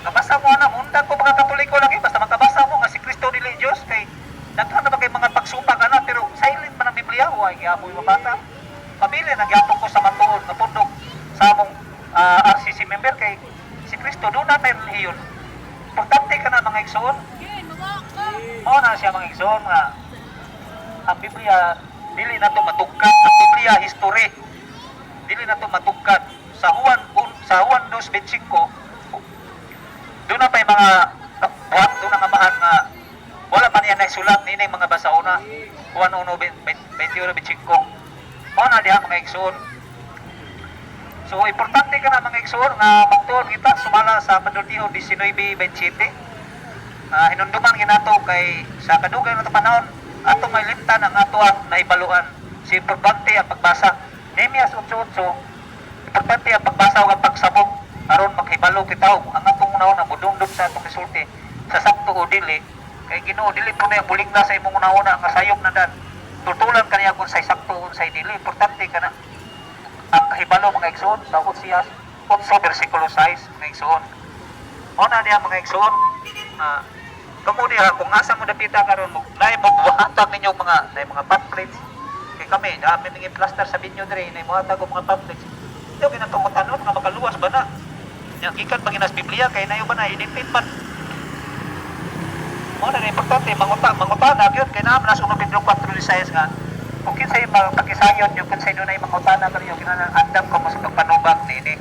Kabasa mo na undan ko mga Katoliko lagi basta makabasa mo nga si Kristo dili Dios kay daghan na ba kay mga pagsupak ana pero silent man ang Biblia wa giamoy mabata. Pabili nagyapon ko sa matuod nga pundok sa among RCC member kay si Kristo do na may relihiyon. Importante ka na mga igsoon. Mao na siya mga igsoon nga ang Biblia dili na to matugkad, ang Biblia history. Dili na to matugkad. Sa Juan 2:25 doon na pa yung mga buhat, doon na nga mahal nga wala pa niya naisulat nini mga basauna Juan 1:21-25 mao na diha mga igsoon. So importante ka na mga igsoon nga magtuon kita sumala sa Padultiho 19:27 hinunduman ginato kay sa kadugay na panahon atong may limtan ang atoang naibaluan si importante ang pagbasa Nehemias 8:8 importante ang pagbasa ug ang pagsabot aron maghibalo kita ang atong unahon na mudungdog sa atong resulti sa sakto o dili kay Ginoo dili po na buligna sa imong unahon nga sayop na dan tutulan kaniya kung say sakto unsay dili importante kana ang kahibalo mga igsoon sa Hosea 8:6 mga igsoon mao na diha mga igsoon kamo diha kung asa mo dapita karon mo nay magbuhatag ninyo mga pamphlets kay kami dami mga plaster sa binyo dire nay mohatag og mga pamphlets ito kinatungutanon nga makaluwas ba na yang gikan panginas Biblia kay nayo ba na idipit man mo na importante manguta na gyud kay naman nas 1:4 nga kung kinsay pakisayon yung kinsay dunay mangutana kaniyo kinahanglan andam ko mo sa pagpanubag nini